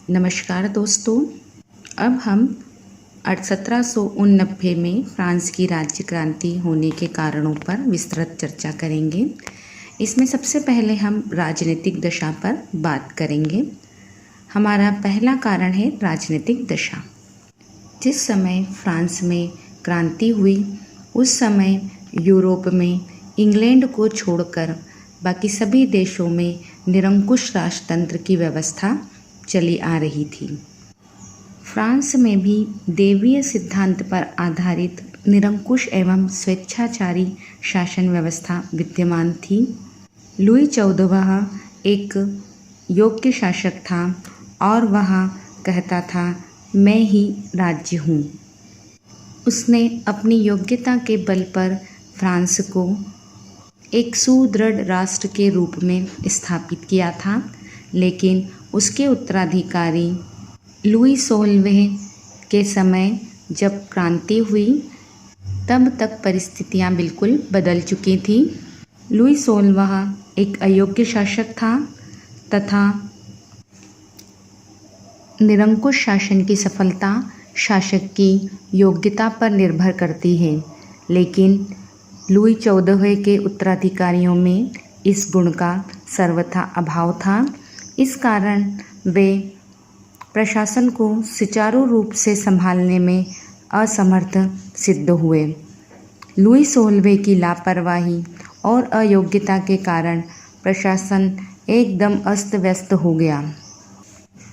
नमस्कार दोस्तों। अब हम 1789 में फ्रांस की राज्य क्रांति होने के कारणों पर विस्तृत चर्चा करेंगे। इसमें सबसे पहले हम राजनीतिक दशा पर बात करेंगे। हमारा पहला कारण है राजनीतिक दशा। जिस समय फ्रांस में क्रांति हुई उस समय यूरोप में इंग्लैंड को छोड़कर बाकी सभी देशों में निरंकुश राजतंत्र की व्यवस्था चली आ रही थी। फ्रांस में भी देवीय सिद्धांत पर आधारित निरंकुश एवं स्वेच्छाचारी शासन व्यवस्था विद्यमान थी। लुई 14वां एक योग्य शासक था और वह कहता था, मैं ही राज्य हूँ। उसने अपनी योग्यता के बल पर फ्रांस को एक सुदृढ़ राष्ट्र के रूप में स्थापित किया था, लेकिन उसके उत्तराधिकारी लुई 16वें के समय जब क्रांति हुई तब तक परिस्थितियां बिल्कुल बदल चुकी थी। लुई 16वां एक अयोग्य शासक था तथा निरंकुश शासन की सफलता शासक की योग्यता पर निर्भर करती है, लेकिन लुई 14वें के उत्तराधिकारियों में इस गुण का सर्वथा अभाव था। इस कारण वे प्रशासन को सुचारू रूप से संभालने में असमर्थ सिद्ध हुए। लुई 16वें की लापरवाही और अयोग्यता के कारण प्रशासन एकदम अस्त व्यस्त हो गया।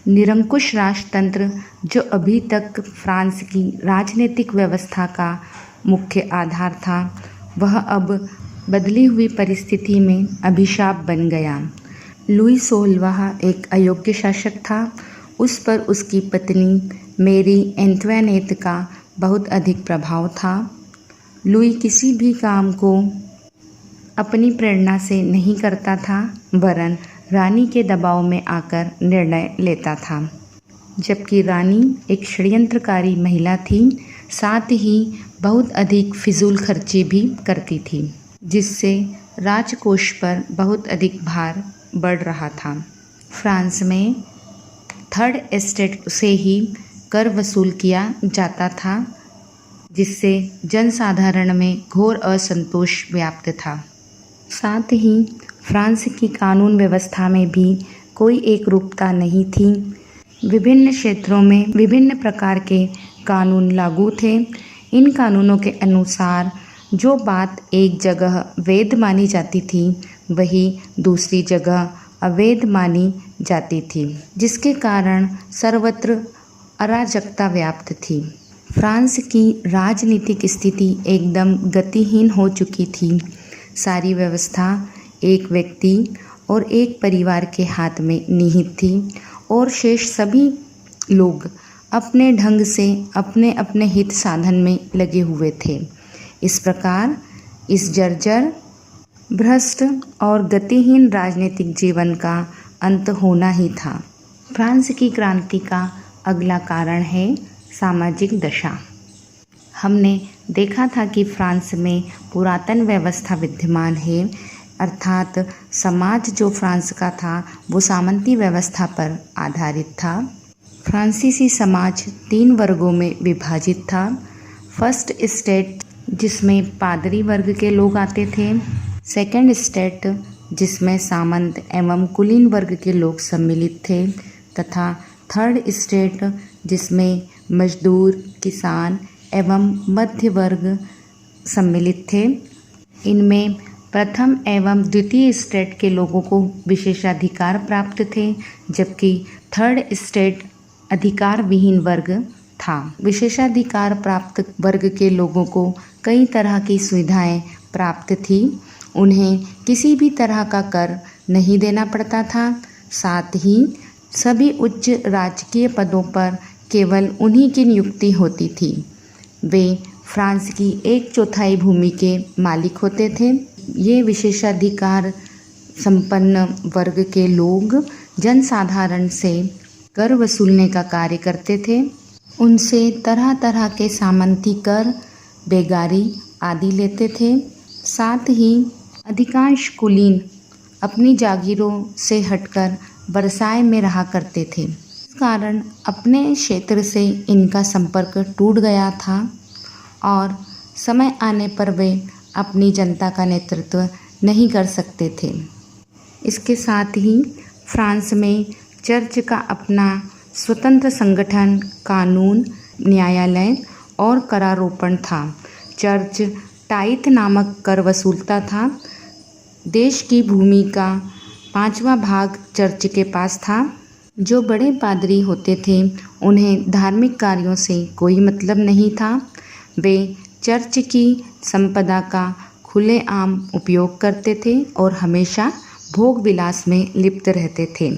निरंकुश राजतंत्र, जो अभी तक फ्रांस की राजनीतिक व्यवस्था का मुख्य आधार था, वह अब बदली हुई परिस्थिति में अभिशाप बन गया। लुई 16वां एक अयोग्य शासक था। उस पर उसकी पत्नी मेरी एंटवानेट का बहुत अधिक प्रभाव था। लुई किसी भी काम को अपनी प्रेरणा से नहीं करता था, वरन रानी के दबाव में आकर निर्णय लेता था। जबकि रानी एक षड्यंत्रकारी महिला थी, साथ ही बहुत अधिक फिजूल खर्ची भी करती थी, जिससे राजकोष पर बहुत अधिक भार बढ़ रहा था। फ्रांस में थर्ड एस्टेट से ही कर वसूल किया जाता था, जिससे जनसाधारण में घोर असंतोष व्याप्त था। साथ ही फ्रांस की कानून व्यवस्था में भी कोई एकरूपता नहीं थी। विभिन्न क्षेत्रों में विभिन्न प्रकार के कानून लागू थे। इन कानूनों के अनुसार जो बात एक जगह वैध मानी जाती थी, वही दूसरी जगह अवैध मानी जाती थी, जिसके कारण सर्वत्र अराजकता व्याप्त थी। फ्रांस की राजनीतिक स्थिति एकदम गतिहीन हो चुकी थी। सारी व्यवस्था एक व्यक्ति और एक परिवार के हाथ में निहित थी और शेष सभी लोग अपने ढंग से अपने अपने हित साधन में लगे हुए थे। इस प्रकार इस जर्जर, भ्रष्ट और गतिहीन राजनीतिक जीवन का अंत होना ही था। फ्रांस की क्रांति का अगला कारण है सामाजिक दशा। हमने देखा था कि फ्रांस में पुरातन व्यवस्था विद्यमान है, अर्थात समाज जो फ्रांस का था वो सामंती व्यवस्था पर आधारित था। फ्रांसीसी समाज 3 वर्गों में विभाजित था। फर्स्ट स्टेट, जिसमें पादरी वर्ग के लोग आते थे। सेकंड स्टेट, जिसमें सामंत एवं कुलीन वर्ग के लोग सम्मिलित थे, तथा थर्ड स्टेट, जिसमें मजदूर, किसान एवं मध्य वर्ग सम्मिलित थे। इनमें प्रथम एवं द्वितीय स्टेट के लोगों को विशेषाधिकार प्राप्त थे, जबकि थर्ड स्टेट अधिकार विहीन वर्ग था। विशेषाधिकार प्राप्त वर्ग के लोगों को कई तरह की सुविधाएं प्राप्त थी। उन्हें किसी भी तरह का कर नहीं देना पड़ता था। साथ ही सभी उच्च राजकीय पदों पर केवल उन्हीं की नियुक्ति होती थी। वे फ्रांस की 1/4 भूमि के मालिक होते थे। ये विशेषाधिकार संपन्न वर्ग के लोग जनसाधारण से कर वसूलने का कार्य करते थे। उनसे तरह तरह के सामंती कर, बेगारी आदि लेते थे। साथ ही अधिकांश कुलीन अपनी जागीरों से हटकर वर्साय में रहा करते थे। इस कारण अपने क्षेत्र से इनका संपर्क टूट गया था और समय आने पर वे अपनी जनता का नेतृत्व नहीं कर सकते थे। इसके साथ ही फ्रांस में चर्च का अपना स्वतंत्र संगठन, कानून, न्यायालय और करारोपण था। चर्च टाइथ नामक कर वसूलता था। देश की भूमि का 5वां भाग चर्च के पास था। जो बड़े पादरी होते थे उन्हें धार्मिक कार्यों से कोई मतलब नहीं था। वे चर्च की संपदा का खुलेआम उपयोग करते थे और हमेशा भोग विलास में लिप्त रहते थे,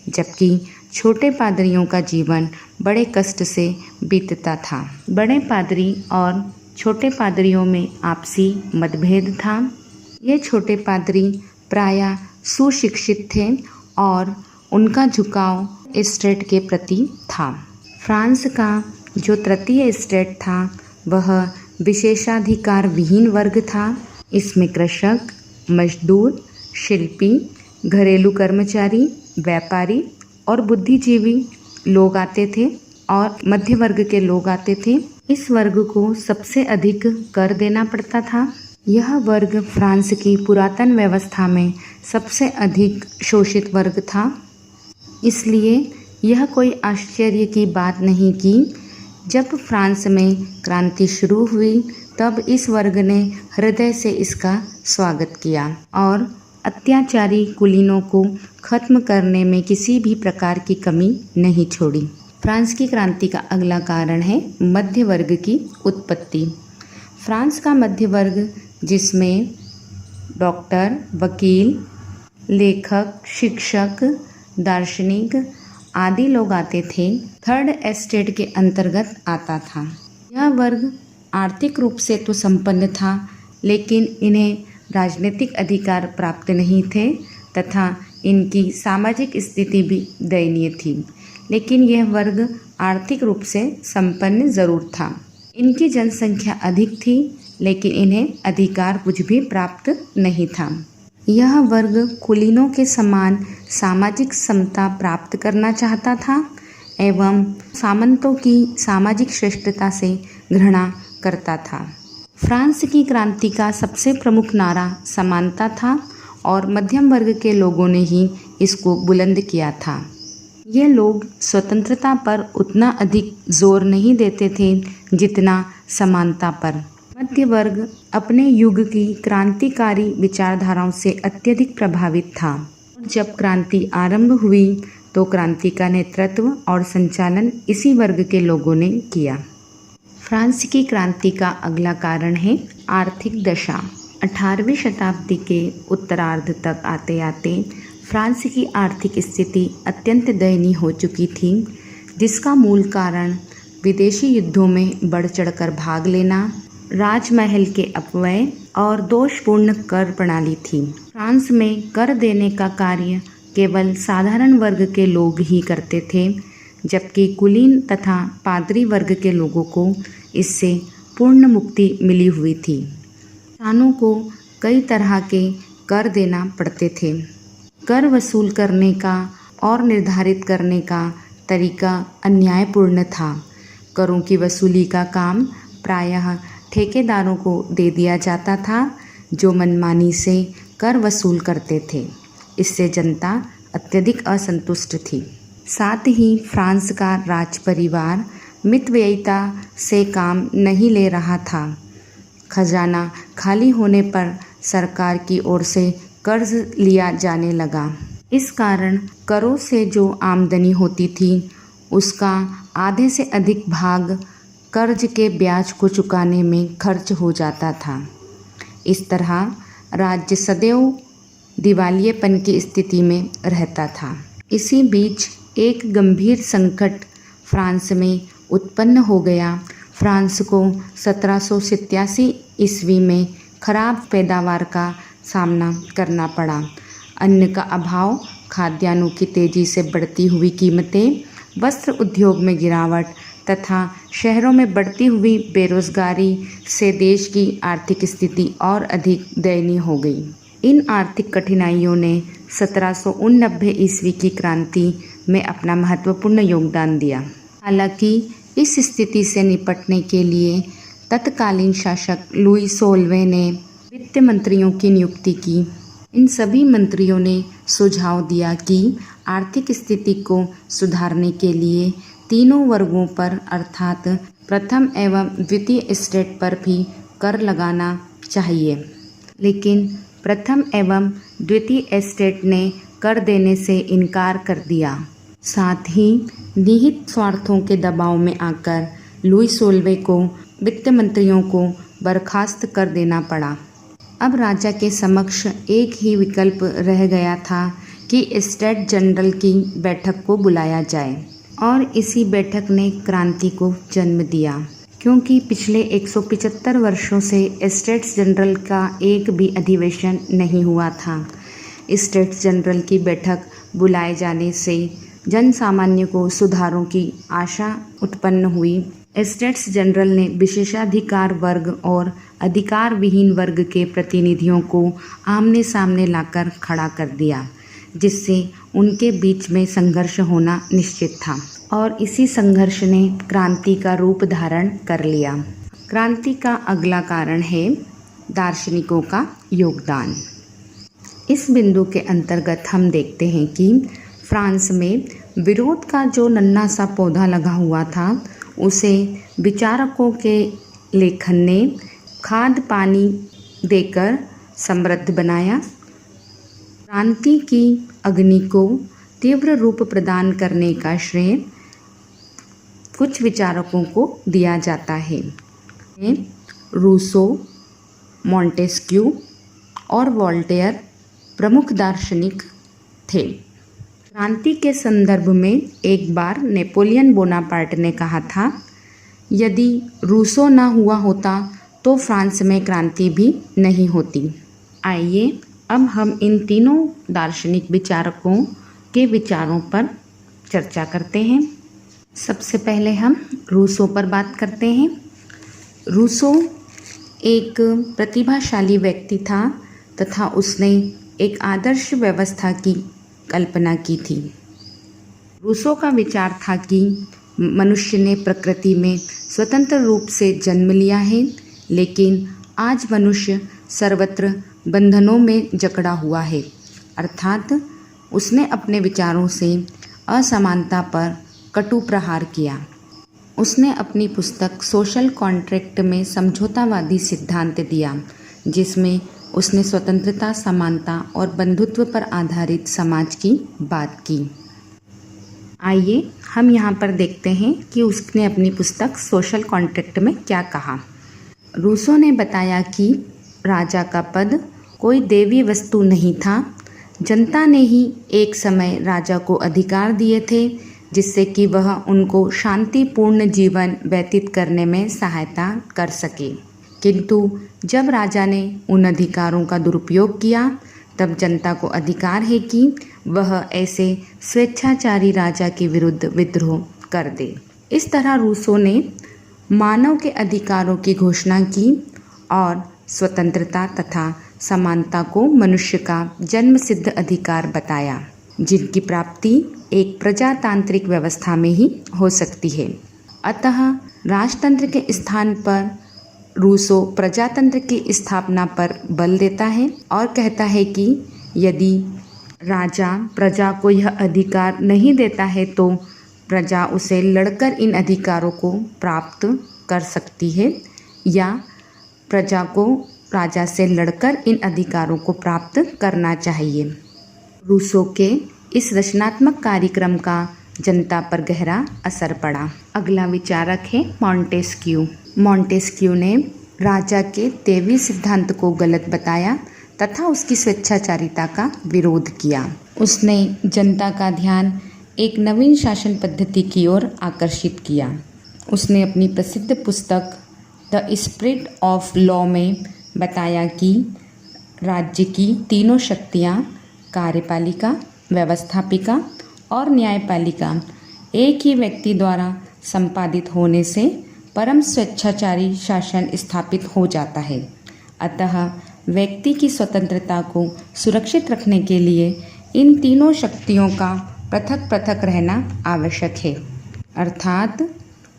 जबकि छोटे पादरियों का जीवन बड़े कष्ट से बीतता था। बड़े पादरी और छोटे पादरियों में आपसी मतभेद था। ये छोटे पादरी प्रायः सुशिक्षित थे और उनका झुकाव एस्टेट के प्रति था। फ्रांस का जो तृतीय एस्टेट था वह विशेषाधिकार विहीन वर्ग था। इसमें कृषक, मजदूर, शिल्पी, घरेलू कर्मचारी, व्यापारी और बुद्धिजीवी लोग आते थे और मध्य वर्ग के लोग आते थे। इस वर्ग को सबसे अधिक कर देना पड़ता था। यह वर्ग फ्रांस की पुरातन व्यवस्था में सबसे अधिक शोषित वर्ग था। इसलिए यह कोई आश्चर्य की बात नहीं कि जब फ्रांस में क्रांति शुरू हुई तब इस वर्ग ने हृदय से इसका स्वागत किया और अत्याचारी कुलीनों को खत्म करने में किसी भी प्रकार की कमी नहीं छोड़ी। फ्रांस की क्रांति का अगला कारण है मध्य वर्ग की उत्पत्ति। फ्रांस का मध्य वर्ग, जिसमें डॉक्टर, वकील, लेखक, शिक्षक, दार्शनिक आदि लोग आते थे, थर्ड एस्टेट के अंतर्गत आता था। यह वर्ग आर्थिक रूप से तो संपन्न था, लेकिन इन्हें राजनीतिक अधिकार प्राप्त नहीं थे तथा इनकी सामाजिक स्थिति भी दयनीय थी। लेकिन यह वर्ग आर्थिक रूप से संपन्न जरूर था। इनकी जनसंख्या अधिक थी, लेकिन इन्हें अधिकार कुछ भी प्राप्त नहीं था। यह वर्ग कुलीनों के समान सामाजिक समता प्राप्त करना चाहता था एवं सामंतों की सामाजिक श्रेष्ठता से घृणा करता था। फ्रांस की क्रांति का सबसे प्रमुख नारा समानता था और मध्यम वर्ग के लोगों ने ही इसको बुलंद किया था। ये लोग स्वतंत्रता पर उतना अधिक जोर नहीं देते थे जितना समानता पर। मध्य वर्ग अपने युग की क्रांतिकारी विचारधाराओं से अत्यधिक प्रभावित था। जब क्रांति आरंभ हुई तो क्रांति का नेतृत्व और संचालन इसी वर्ग के लोगों ने किया। फ्रांस की क्रांति का अगला कारण है आर्थिक दशा। 18वीं शताब्दी के उत्तरार्ध तक आते आते फ्रांस की आर्थिक स्थिति अत्यंत दयनीय हो चुकी थी, जिसका मूल कारण विदेशी युद्धों में बढ़ चढ़कर भाग लेना, राजमहल के अपव्यय और दोषपूर्ण कर प्रणाली थी। फ्रांस में कर देने का कार्य केवल साधारण वर्ग के लोग ही करते थे, जबकि कुलीन तथा पादरी वर्ग के लोगों को इससे पूर्ण मुक्ति मिली हुई थी। किसानों को कई तरह के कर देना पड़ते थे। कर वसूल करने का और निर्धारित करने का तरीका अन्यायपूर्ण था। करों की वसूली का काम प्रायः ठेकेदारों को दे दिया जाता था, जो मनमानी से कर वसूल करते थे। इससे जनता अत्यधिक असंतुष्ट थी। साथ ही फ्रांस का राज परिवार मितव्ययिता से काम नहीं ले रहा था। खजाना खाली होने पर सरकार की ओर से कर्ज लिया जाने लगा। इस कारण करों से जो आमदनी होती थी उसका आधे से अधिक भाग कर्ज के ब्याज को चुकाने में खर्च हो जाता था। इस तरह राज्य सदैव दिवालियेपन की स्थिति में रहता था। इसी बीच एक गंभीर संकट फ्रांस में उत्पन्न हो गया। फ्रांस को 1787 ईस्वी में खराब पैदावार का सामना करना पड़ा। अन्न का अभाव, खाद्यान्नों की तेजी से बढ़ती हुई कीमतें, वस्त्र उद्योग में गिरावट तथा शहरों में बढ़ती हुई बेरोजगारी से देश की आर्थिक स्थिति और अधिक दयनीय हो गई। इन आर्थिक कठिनाइयों ने 1789 ईस्वी की क्रांति में अपना महत्वपूर्ण योगदान दिया। हालांकि इस स्थिति से निपटने के लिए तत्कालीन शासक लुई 16वें ने वित्त मंत्रियों की नियुक्ति की। इन सभी मंत्रियों ने सुझाव दिया कि आर्थिक स्थिति को सुधारने के लिए तीनों वर्गों पर अर्थात प्रथम एवं द्वितीय स्टेट पर भी कर लगाना चाहिए। लेकिन प्रथम एवं द्वितीय स्टेट ने कर देने से इनकार कर दिया। साथ ही निहित स्वार्थों के दबाव में आकर लुई 16वें को वित्त मंत्रियों को बर्खास्त कर देना पड़ा। अब राजा के समक्ष एक ही विकल्प रह गया था कि स्टेट जनरल की बैठक को बुलाया जाए, और इसी बैठक ने क्रांति को जन्म दिया। क्योंकि पिछले 175 वर्षों से स्टेट्स जनरल का एक भी अधिवेशन नहीं हुआ था। स्टेट्स जनरल की बैठक बुलाए जाने से जन सामान्य को सुधारों की आशा उत्पन्न हुई। स्टेट्स जनरल ने विशेषाधिकार वर्ग और अधिकार विहीन वर्ग के प्रतिनिधियों को आमने सामने लाकर खड़ा कर दिया, जिससे उनके बीच में संघर्ष होना निश्चित था, और इसी संघर्ष ने क्रांति का रूप धारण कर लिया। क्रांति का अगला कारण है दार्शनिकों का योगदान। इस बिंदु के अंतर्गत हम देखते हैं कि फ्रांस में विरोध का जो नन्हा सा पौधा लगा हुआ था, उसे विचारकों के लेखन ने खाद पानी देकर समृद्ध बनाया। क्रांति की अग्नि को तीव्र रूप प्रदान करने का श्रेय कुछ विचारकों को दिया जाता है। रूसो, मॉन्टेस्क्यू और वोल्टेयर प्रमुख दार्शनिक थे। क्रांति के संदर्भ में एक बार नेपोलियन बोनापार्ट ने कहा था, यदि रूसो ना हुआ होता तो फ्रांस में क्रांति भी नहीं होती। आइए अब हम इन तीनों दार्शनिक विचारकों के विचारों पर चर्चा करते हैं। सबसे पहले हम रूसो पर बात करते हैं। रूसो एक प्रतिभाशाली व्यक्ति था तथा उसने एक आदर्श व्यवस्था की कल्पना की थी। रूसो का विचार था कि मनुष्य ने प्रकृति में स्वतंत्र रूप से जन्म लिया है, लेकिन आज मनुष्य सर्वत्र बंधनों में जकड़ा हुआ है। अर्थात उसने अपने विचारों से असमानता पर कटु प्रहार किया। उसने अपनी पुस्तक सोशल कॉन्ट्रैक्ट में समझौतावादी सिद्धांत दिया, जिसमें उसने स्वतंत्रता, समानता और बंधुत्व पर आधारित समाज की बात की। आइए हम यहाँ पर देखते हैं कि उसने अपनी पुस्तक सोशल कॉन्ट्रैक्ट में क्या कहा। रूसो ने बताया कि राजा का पद कोई देवी वस्तु नहीं था। जनता ने ही एक समय राजा को अधिकार दिए थे, जिससे कि वह उनको शांतिपूर्ण जीवन व्यतीत करने में सहायता कर सके। किंतु जब राजा ने उन अधिकारों का दुरुपयोग किया, तब जनता को अधिकार है कि वह ऐसे स्वेच्छाचारी राजा के विरुद्ध विद्रोह कर दे। इस तरह रूसो ने मानव के अधिकारों की घोषणा की और स्वतंत्रता तथा समानता को मनुष्य का जन्मसिद्ध अधिकार बताया, जिनकी प्राप्ति एक प्रजातांत्रिक व्यवस्था में ही हो सकती है। अतः राजतंत्र के स्थान पर रूसो प्रजातंत्र की स्थापना पर बल देता है और कहता है कि यदि राजा प्रजा को यह अधिकार नहीं देता है तो प्रजा उसे लड़कर इन अधिकारों को प्राप्त कर सकती है, या प्रजा को राजा से लड़कर इन अधिकारों को प्राप्त करना चाहिए। रूसो के इस रचनात्मक कार्यक्रम का जनता पर गहरा असर पड़ा। अगला विचारक है मॉन्टेस्क्यू। मॉन्टेस्क्यू ने राजा के दैवी सिद्धांत को गलत बताया तथा उसकी स्वेच्छाचारिता का विरोध किया। उसने जनता का ध्यान एक नवीन शासन पद्धति की ओर आकर्षित किया। उसने अपनी प्रसिद्ध पुस्तक द स्पिरिट ऑफ लॉ में बताया कि राज्य की तीनों शक्तियाँ कार्यपालिका, व्यवस्थापिका और न्यायपालिका एक ही व्यक्ति द्वारा संपादित होने से परम स्वेच्छाचारी शासन स्थापित हो जाता है। अतः व्यक्ति की स्वतंत्रता को सुरक्षित रखने के लिए इन तीनों शक्तियों का पृथक पृथक रहना आवश्यक है। अर्थात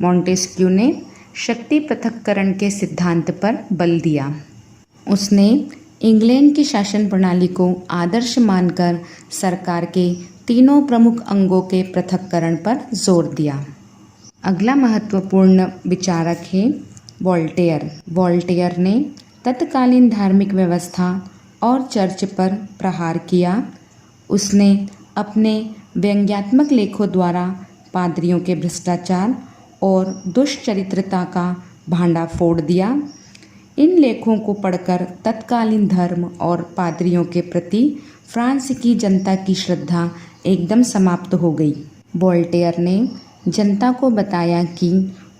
मॉन्टेस्क्यू ने शक्ति पृथक्करण के सिद्धांत पर बल दिया। उसने इंग्लैंड की शासन प्रणाली को आदर्श मानकर सरकार के तीनों प्रमुख अंगों के पृथक्करण पर जोर दिया। अगला महत्वपूर्ण विचारक है वोल्टेयर। वोल्टेयर ने तत्कालीन धार्मिक व्यवस्था और चर्च पर प्रहार किया। उसने अपने व्यंग्यात्मक लेखों द्वारा पादरियों के भ्रष्टाचार और दुष्चरित्रता का भांडाफोड़ दिया। इन लेखों को पढ़कर तत्कालीन धर्म और पादरियों के प्रति फ्रांस की जनता की श्रद्धा एकदम समाप्त हो गई। वोल्टेयर ने जनता को बताया कि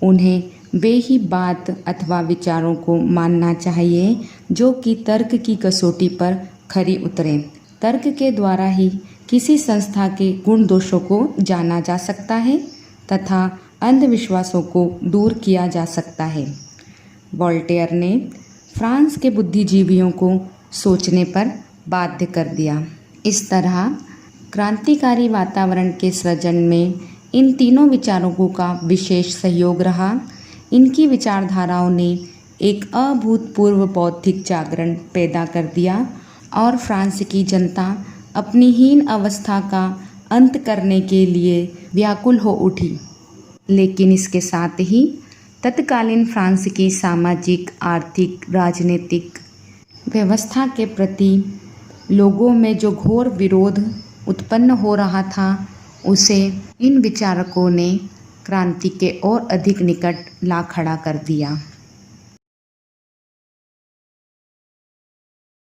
उन्हें वे ही बात अथवा विचारों को मानना चाहिए जो कि तर्क की कसौटी पर खरी उतरें। तर्क के द्वारा ही किसी संस्था के गुण दोषों को जाना जा सकता है तथा अंधविश्वासों को दूर किया जा सकता है। वोल्टेयर ने फ्रांस के बुद्धिजीवियों को सोचने पर बाध्य कर दिया। इस तरह क्रांतिकारी वातावरण के सृजन में इन तीनों विचारकों का विशेष सहयोग रहा। इनकी विचारधाराओं ने एक अभूतपूर्व बौद्धिक जागरण पैदा कर दिया और फ्रांस की जनता अपनी हीन अवस्था का अंत करने के लिए व्याकुल हो उठी। लेकिन इसके साथ ही तत्कालीन फ्रांस की सामाजिक, आर्थिक, राजनीतिक व्यवस्था के प्रति लोगों में जो घोर विरोध उत्पन्न हो रहा था, उसे इन विचारकों ने क्रांति के और अधिक निकट ला खड़ा कर दिया।